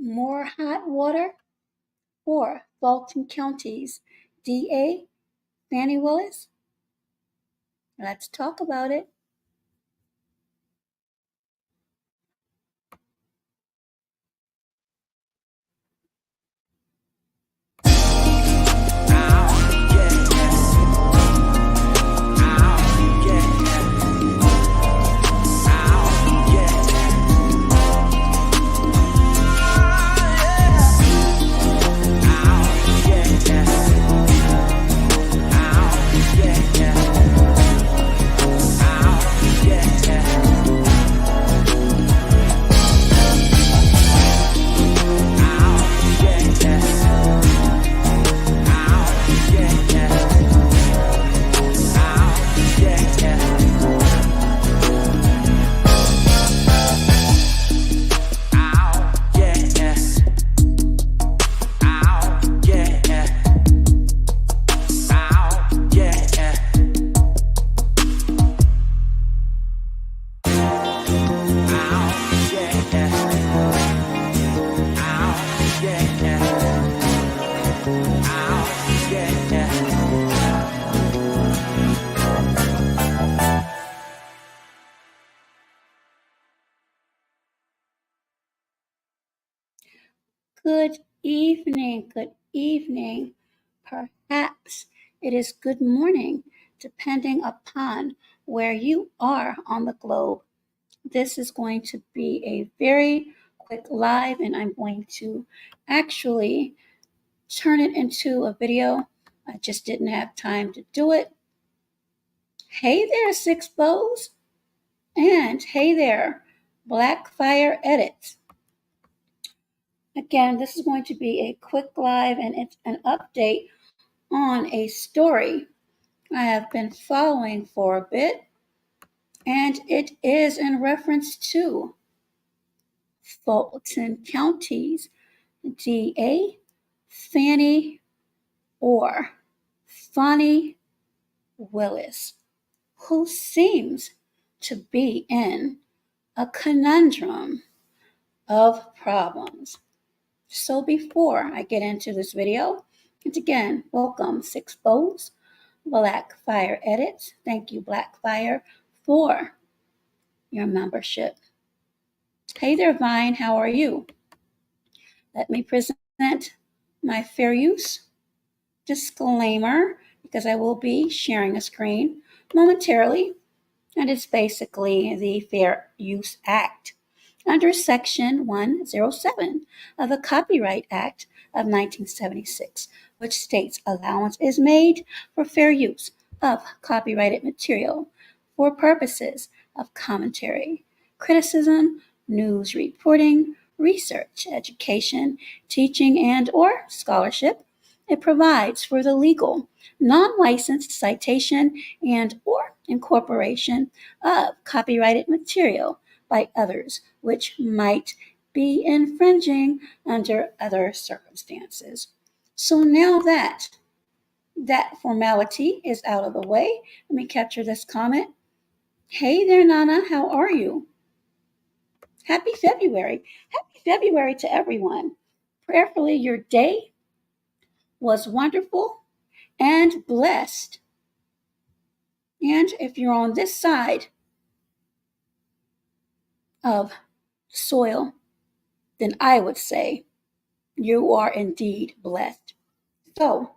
More hot water for Fulton County's DA, Fani Willis? Let's talk about it. Good evening, good evening. Perhaps it is good morning, depending upon where you are on the globe. This is going to be a very quick live, and I'm going to actually turn it into a video. I just didn't have time to do it. Hey there, Six Bows, and hey there, Blackfire Edits. Again, this is going to be a quick live, and it's an update on a story I have been following for a bit, and it is in reference to Fulton County's DA, Fani Willis, who seems to be in a conundrum of problems. So before I get into this video, and again, welcome Six Bows, Blackfire Edits. Thank you, Blackfire, for your membership. Hey there, Vine, how are you? Let me present my fair use disclaimer, because I will be sharing a screen momentarily, and it's basically the Fair Use Act under Section 107 of the Copyright Act of 1976, which states allowance is made for fair use of copyrighted material for purposes of commentary, criticism, news reporting, research, education, teaching, and/or scholarship. It provides for the legal, non-licensed citation and/or incorporation of copyrighted material by others, which might be infringing under other circumstances. So now that formality is out of the way, let me capture this comment. Hey there, Nana, how are you? Happy February. Happy February to everyone. Prayerfully, your day was wonderful and blessed. And if you're on this side of soil, then I would say you are indeed blessed. So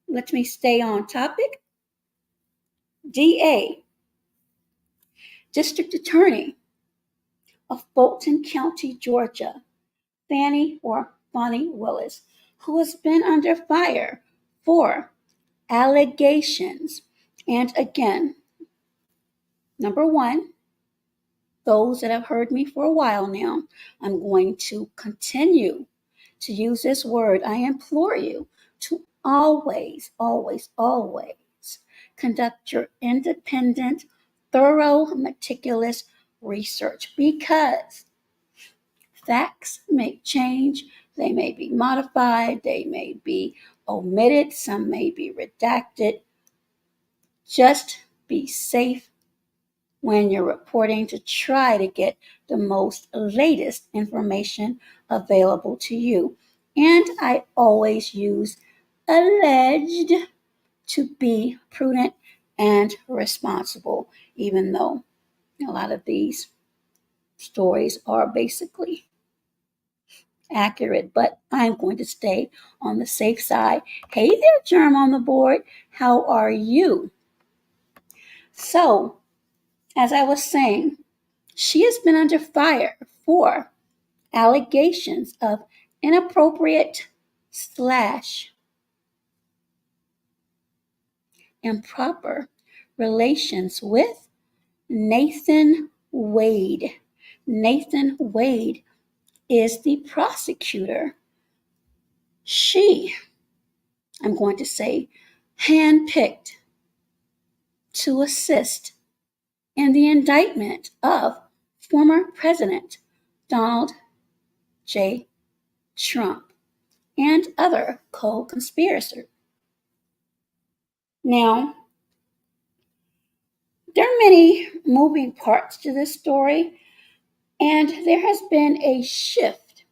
let me stay on topic. DA, District Attorney of Fulton County, Georgia, Fani Willis, who has been under fire for allegations. And again, number one, those that have heard me for a while now, I'm going to continue to use this word. I implore you to always, always, always conduct your independent, thorough, meticulous research, because facts may change, they may be modified, they may be omitted, some may be redacted. Just be safe when you're reporting to try to get the most latest information available to you. And I always use alleged to be prudent and responsible, even though a lot of these stories are basically accurate, but I'm going to stay on the safe side. Hey there, Germ on the board. How are you? So, as I was saying, she has been under fire for allegations of inappropriate slash improper relations with Nathan Wade. Nathan Wade is the prosecutor. She, I'm going to say, handpicked to assist in the indictment of former President Donald J. Trump and other co-conspirators. Now, there are many moving parts to this story, and there has been a shift,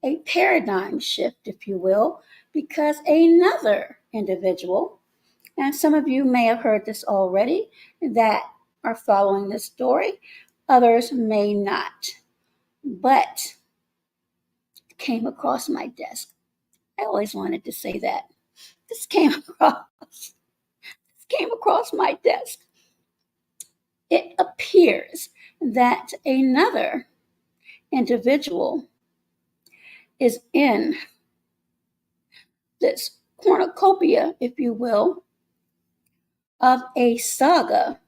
a paradigm shift, if you will, because another individual, and some of you may have heard this already, that are following this story, others may not, but came across my desk. I always wanted to say that. This came across my desk. It appears that another individual is in this cornucopia, if you will, of a saga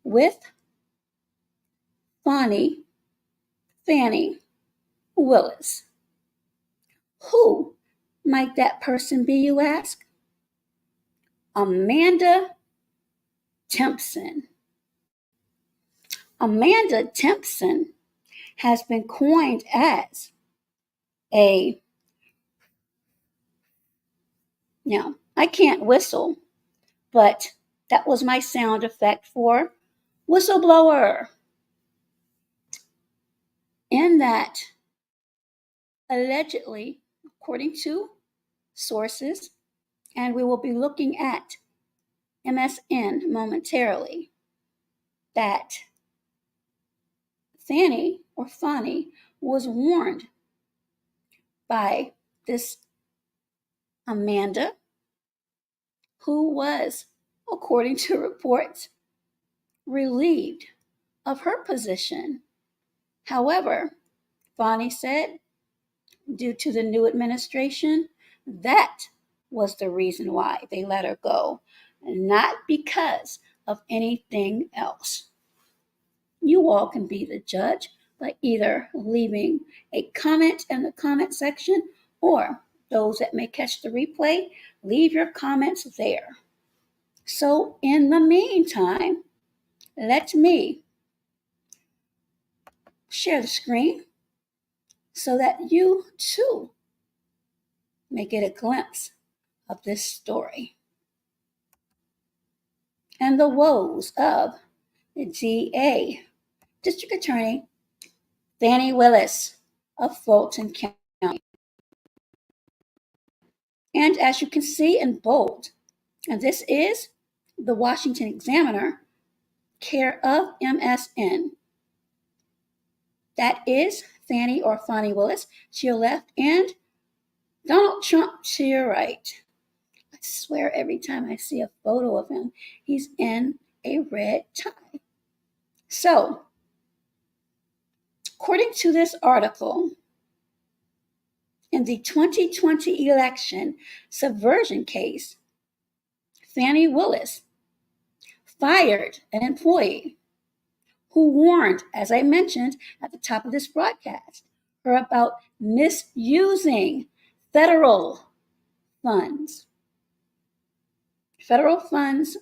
with Fani Willis. Who might that person be, you ask? Amanda Timpson. Amanda Timpson has been coined as a, now, I can't whistle, but that was my sound effect for whistleblower. In that, allegedly, according to sources, and we will be looking at MSN momentarily, that Fani was warned by this Amanda, who was, according to reports, relieved of her position. However, Fani said, due to the new administration, that was the reason why they let her go, not because of anything else. You all can be the judge by either leaving a comment in the comment section, or those that may catch the replay, leave your comments there. So in the meantime, let me share the screen so that you too may get a glimpse of this story and the woes of DA, District Attorney Fani Willis of Fulton County. And as you can see in bold, and this is the Washington Examiner, care of MSN. That is Fani Willis to your left and Donald Trump to your right. I swear every time I see a photo of him, he's in a red tie. So, according to this article, in the 2020 election subversion case, Fani Willis fired an employee who warned, as I mentioned at the top of this broadcast, her about misusing federal funds. Federal funds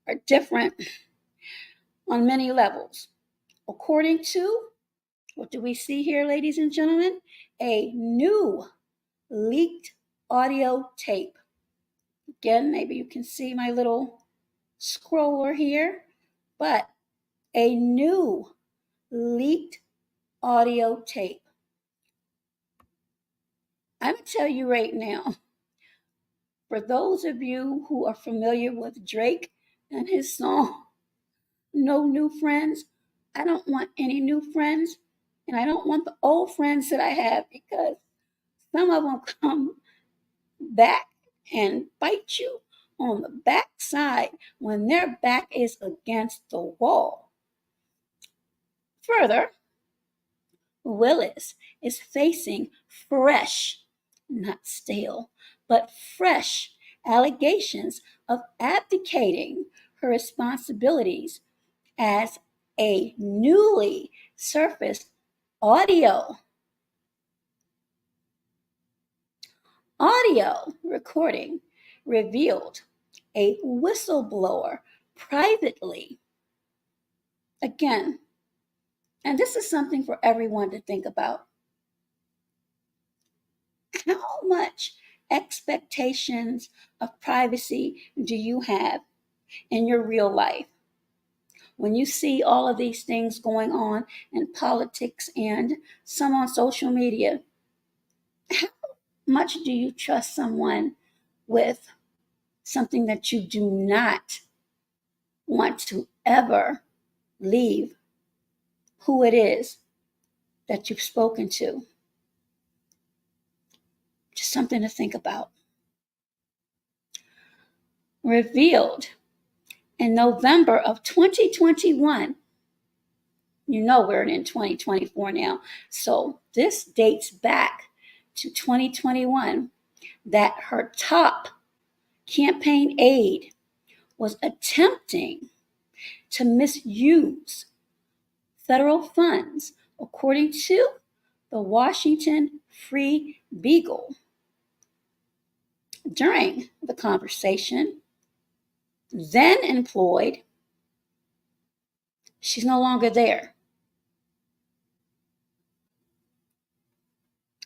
are different on many levels. According to, what do we see here, ladies and gentlemen? A new leaked audio tape. Again, maybe you can see my little scroller here, but a new leaked audio tape I'm going to tell you right now, for those of you who are familiar with Drake and his song, No New Friends, I don't want any new friends. And I don't want the old friends that I have, because some of them come back and bite you on the backside when their back is against the wall. Further, Willis is facing fresh, not stale, but fresh allegations of abdicating her responsibilities as a newly surfaced audio recording revealed a whistleblower privately. Again, and this is something for everyone to think about. How much expectations of privacy do you have in your real life? When you see all of these things going on in politics and some on social media, how much do you trust someone with something that you do not want to ever leave who it is that you've spoken to? Just something to think about. Revealed in November of 2021. You know we're in 2024 now. So this dates back to 2021, that her top campaign aide was attempting to misuse federal funds, according to the Washington Free Beagle. During the conversation, then employed, she's no longer there,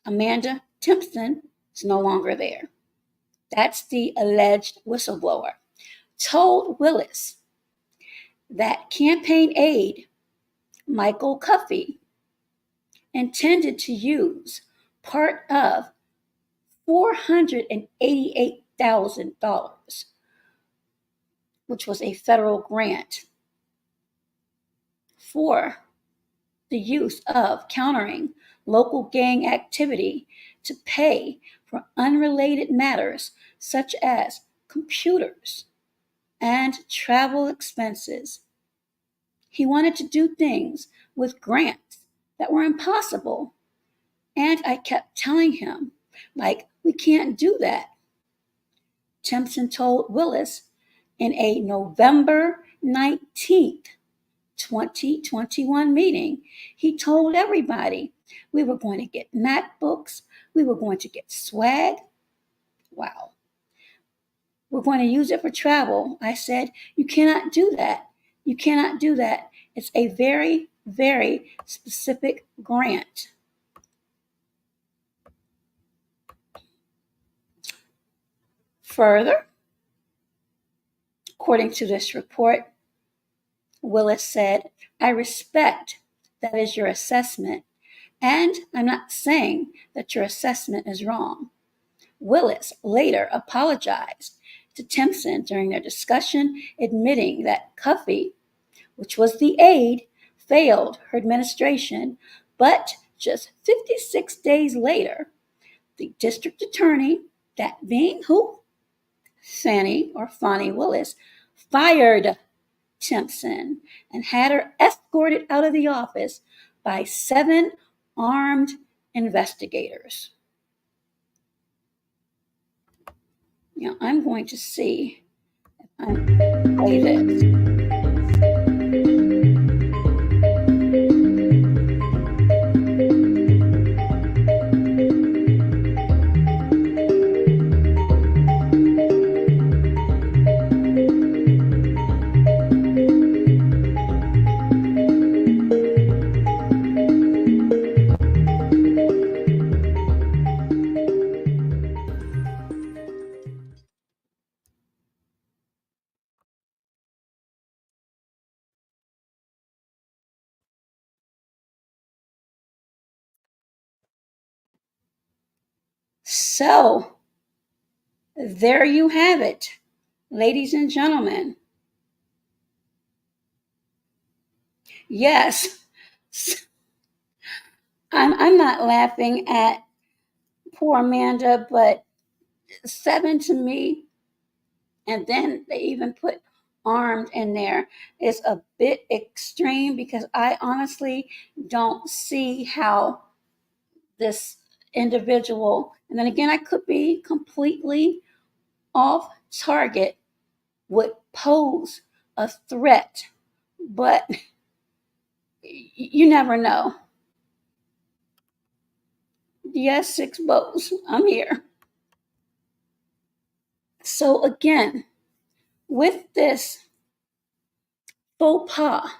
Amanda Timpson is no longer there. That's the alleged whistleblower. Told Willis that campaign aide Michael Cuffee intended to use part of $488,000, which was a federal grant, for the use of countering local gang activity to pay for unrelated matters such as computers and travel expenses. He wanted to do things with grants that were impossible. And I kept telling him, like, we can't do that. Timpson told Willis in a November 19th, 2021 meeting, he told everybody we were going to get MacBooks, we were going to get swag. Wow. We're going to use it for travel. I said, you cannot do that. You cannot do that. It's a very, very specific grant. Further, according to this report, Willis said, I respect that is your assessment, and I'm not saying that your assessment is wrong. Willis later apologized to Timpson during their discussion, admitting that Cuffee, which was the aide, failed her administration, but just 56 days later, the district attorney, that being who? Fani Willis, fired Timpson and had her escorted out of the office by 7 armed investigators. Now, I'm going to see if I can play this. So, there you have it, ladies and gentlemen. Yes, I'm not laughing at poor Amanda, but 7 to me, and then they even put armed in there, is a bit extreme because I honestly don't see how this individual, and then again, I could be completely off target, would pose a threat, but you never know. Yes, 6 bows, I'm here. So, again, with this faux pas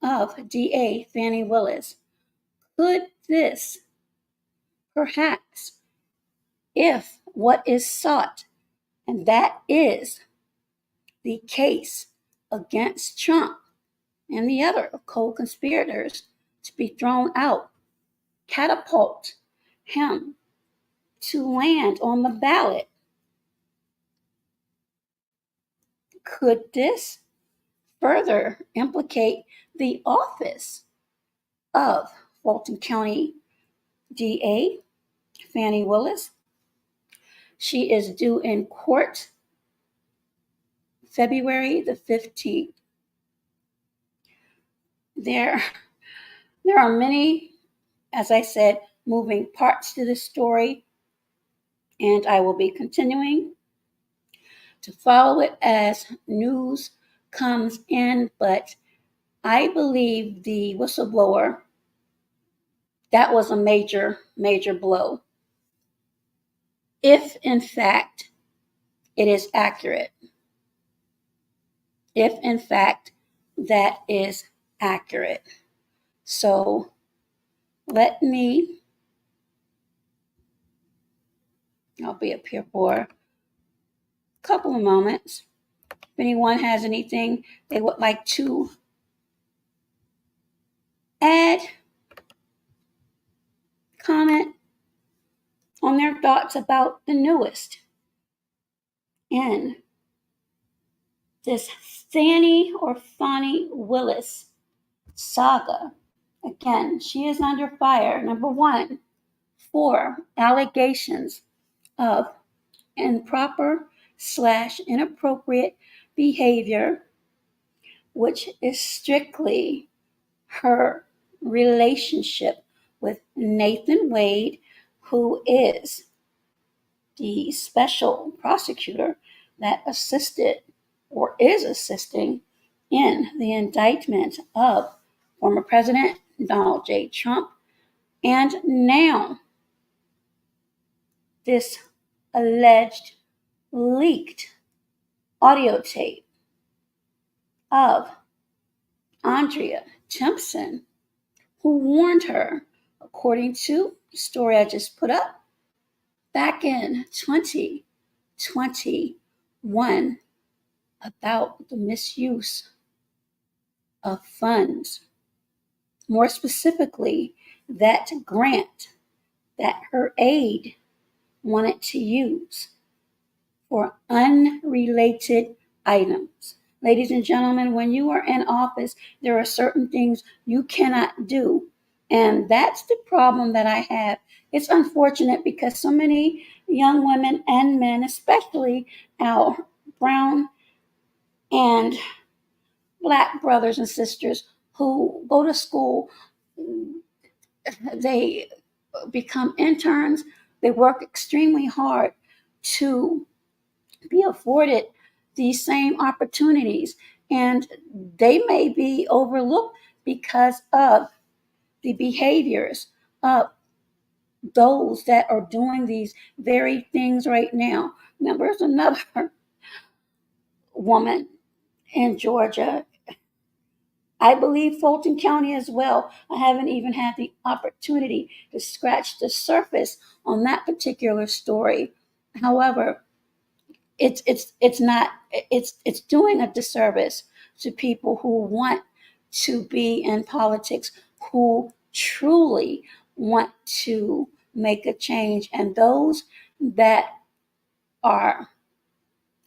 of DA Fani Willis, could this perhaps, if what is sought, and that is the case against Trump and the other co-conspirators, to be thrown out, catapult him to land on the ballot, could this further implicate the office of Fulton County DA Fani Willis? She is due in court February the 15th. There, there are many, as I said, moving parts to this story, and I will be continuing to follow it as news comes in. But I believe the whistleblower, that was a major, major blow. If in fact it is accurate, if in fact that is accurate. So let me, I'll be up here for a couple of moments. If anyone has anything they would like to add, comment on their thoughts about the newest in this Fani Willis saga. Again, she is under fire, number one, for allegations of improper/inappropriate behavior, which is strictly her relationship with Nathan Wade, who is the special prosecutor that assisted or is assisting in the indictment of former President Donald J. Trump, and now this alleged leaked audio tape of Amanda Timpson, who warned her, according to the story I just put up, back in 2021 about the misuse of funds. More specifically, that grant that her aide wanted to use for unrelated items. Ladies and gentlemen, when you are in office, there are certain things you cannot do. And that's the problem that I have. It's unfortunate because so many young women and men, especially our brown and Black brothers and sisters who go to school, they become interns, they work extremely hard to be afforded these same opportunities, and they may be overlooked because of the behaviors of those that are doing these very things right now. Now, there's another woman in Georgia, I believe Fulton County as well. I haven't even had the opportunity to scratch the surface on that particular story. However, it's doing a disservice to people who want to be in politics, who truly want to make a change. And those that are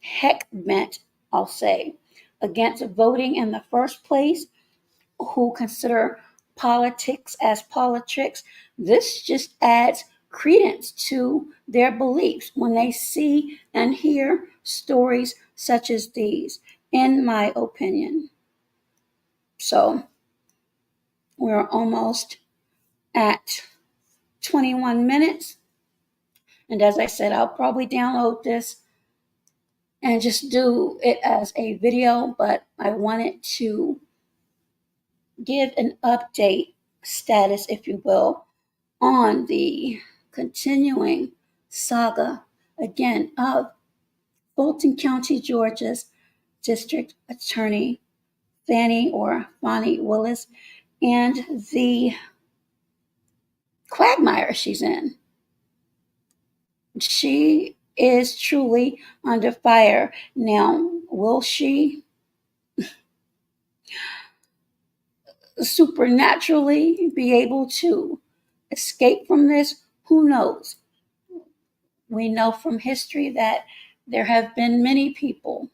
heck bent, I'll say, against voting in the first place, who consider politics as politics, this just adds credence to their beliefs when they see and hear stories such as these, in my opinion. So we're almost at 21 minutes. And as I said, I'll probably download this and just do it as a video, but I wanted to give an update status, if you will, on the continuing saga again of Fulton County, Georgia's District Attorney Fani Willis and the quagmire she's in. She is truly under fire. Now, will she supernaturally be able to escape from this? Who knows? We know from history that there have been many people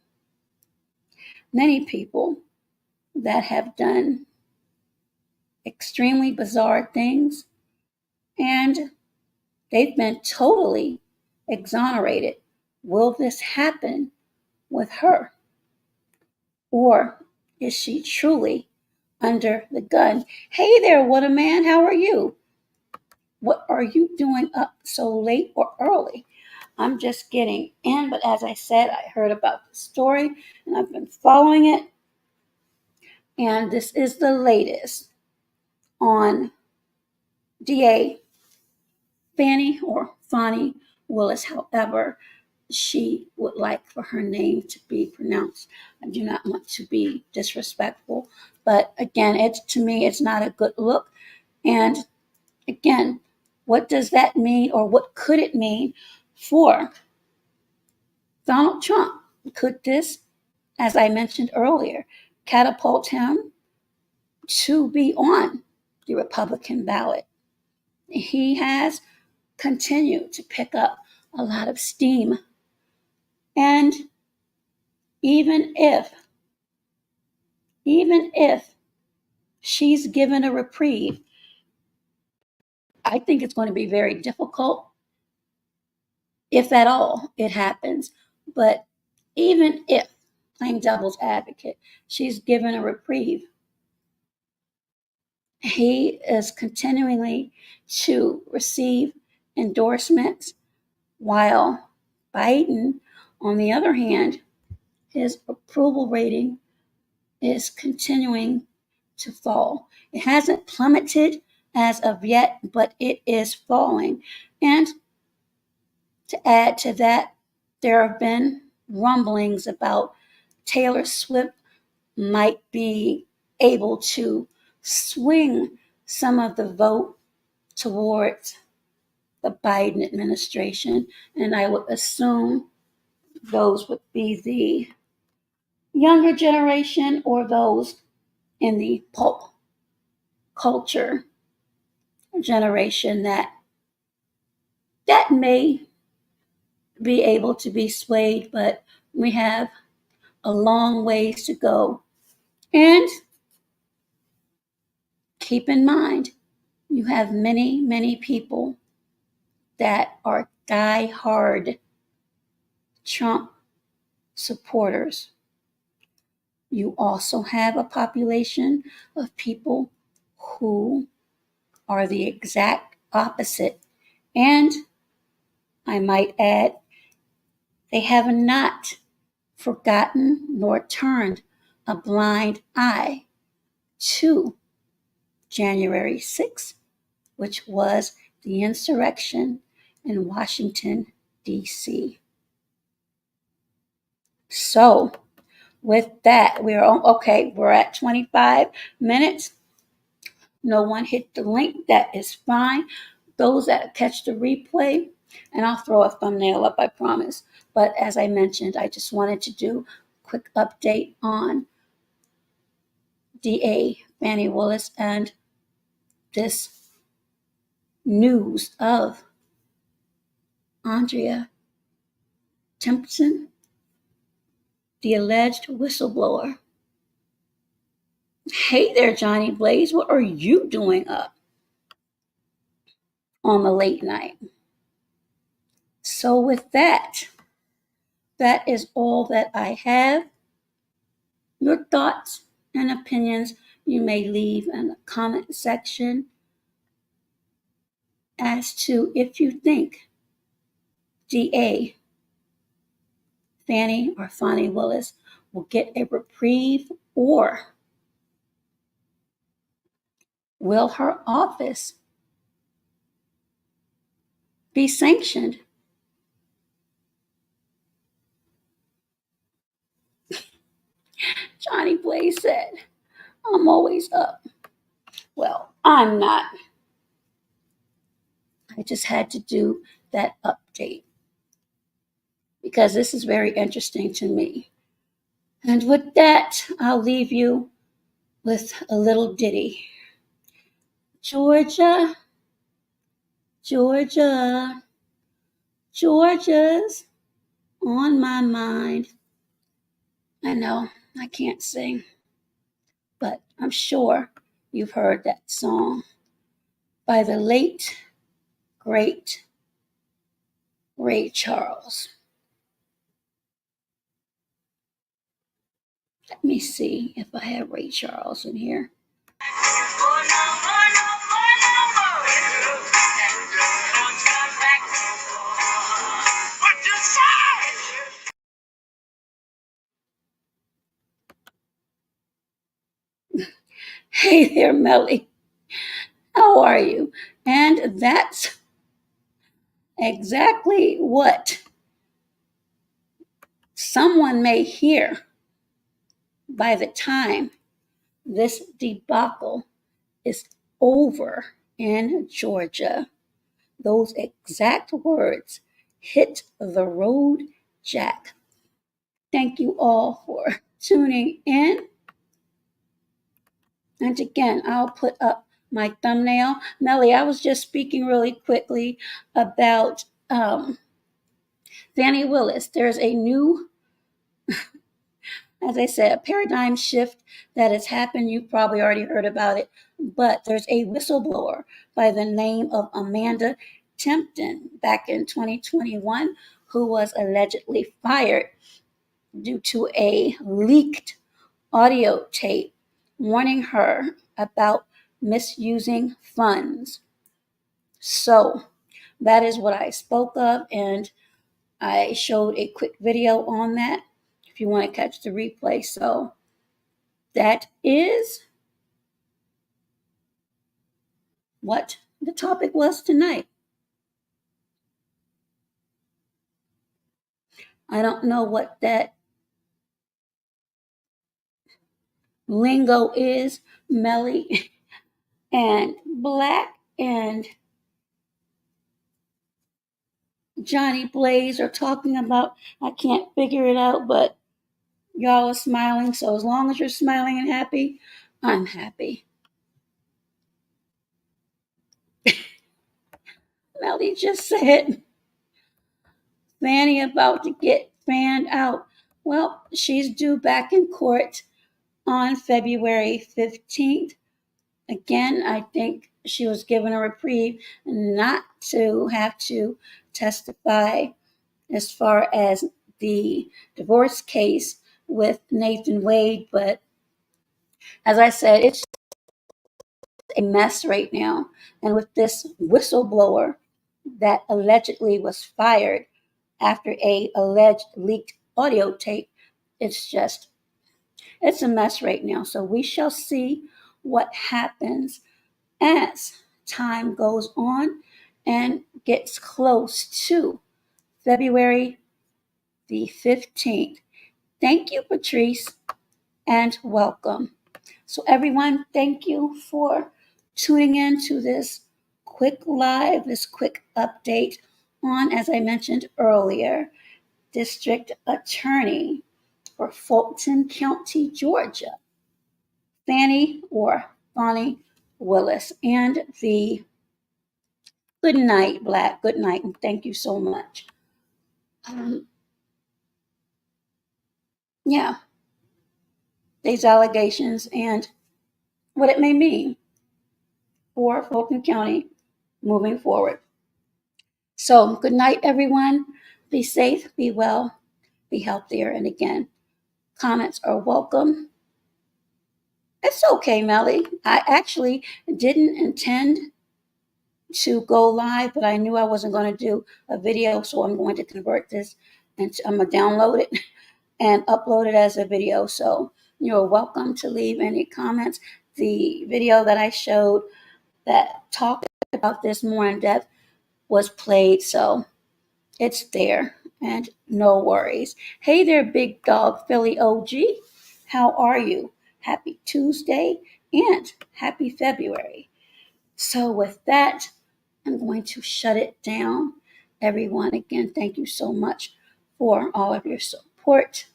that have done extremely bizarre things and they've been totally exonerated. Will this happen with her? Or is she truly under the gun? Hey there, what a man, how are you? What are you doing up so late or early? I'm just getting in, but as I said, I heard about the story and I've been following it. And this is the latest on DA Fani Willis. However, she would like for her name to be pronounced. I do not want to be disrespectful, but again, to me, it's not a good look. And again, what does that mean, or what could it mean for Donald Trump? Could this, as I mentioned earlier, catapult him to be on the Republican ballot? He has continued to pick up a lot of steam. And even if she's given a reprieve, I think it's going to be very difficult, if at all it happens. But even if, playing devil's advocate, she's given a reprieve, he is continually to receive endorsements, while Biden, on the other hand, his approval rating is continuing to fall. It hasn't plummeted as of yet, but it is falling. And to add to that, there have been rumblings about Taylor Swift might be able to swing some of the vote towards the Biden administration. And I would assume those would be the younger generation or those in the pop culture generation that may be able to be swayed, but we have a long ways to go. And keep in mind, you have many people that are die-hard Trump supporters. You also have a population of people who are the exact opposite. And I might add, they have not forgotten nor turned a blind eye to January 6th, which was the insurrection in Washington, D.C. So, with that, we're at 25 minutes. No one hit the link. That is fine. Those that catch the replay, and I'll throw a thumbnail up, I promise. But as I mentioned, I just wanted to do a quick update on DA Fani Willis and this news of Amanda Timpson, the alleged whistleblower. Hey there, Johnny Blaze. What are you doing up on the late night? So, with that, that is all that I have. Your thoughts and opinions you may leave in the comment section as to if you think DA Fani or Fani Willis will get a reprieve, or will her office be sanctioned? Johnny Blaze said, I'm always up. Well, I'm not. I just had to do that update because this is very interesting to me. And with that, I'll leave you with a little ditty. Georgia, Georgia, Georgia's on my mind. I know I can't sing, but I'm sure you've heard that song by the late, great Ray Charles. Let me see if I have Ray Charles in here. Hey there, Melly. How are you? And that's exactly what someone may hear by the time this debacle is over in Georgia. Those exact words hit the road, Jack. Thank you all for tuning in. And again, I'll put up my thumbnail. Melly, I was just speaking really quickly about Fani Willis. There's a new, as I said, a paradigm shift that has happened. You've probably already heard about it, but there's a whistleblower by the name of Amanda Timpson back in 2021 who was allegedly fired due to a leaked audio tape warning her about misusing funds. So that is what I spoke of, and I showed a quick video on that if you want to catch the replay. So that is what the topic was tonight. I don't know what that lingo is, Melly and Black and Johnny Blaze are talking about. I can't figure it out, but y'all are smiling. So as long as you're smiling and happy, I'm happy. Melly just said Fanny about to get fanned out. Well, she's due back in court on February 15th. Again, I think she was given a reprieve not to have to testify as far as the divorce case with Nathan Wade. But as I said, it's a mess right now. And with this whistleblower that allegedly was fired after a alleged leaked audio tape, it's a mess right now. So we shall see what happens as time goes on and gets close to February the 15th. Thank you, Patrice, and welcome. So, everyone, thank you for tuning in to this quick live, this quick update on, as I mentioned earlier, District Attorney for Fulton County, Georgia, Fani Willis, and the Good night, Black. Good night, and thank you so much. Yeah, these allegations and what it may mean for Fulton County moving forward. So, good night, everyone. Be safe, be well, be healthier. And again, comments are welcome. It's okay, Melly. I actually didn't intend to go live, but I knew I wasn't going to do a video, so I'm going to convert this and I'm going to download it and upload it as a video. So you're welcome to leave any comments. The video that I showed that talked about this more in depth was played, so it's there, and no worries. Hey there, Big Dog Philly OG. How are you? Happy Tuesday and happy February. So with that, I'm going to shut it down. Everyone, again, thank you so much for all of your support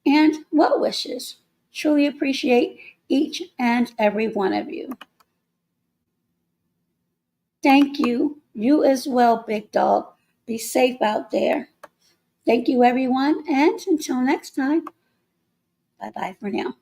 and well wishes. Truly appreciate each and every one of you. Thank you. You as well, Big Dog. Be safe out there. Thank you, everyone. And until next time, bye bye for now.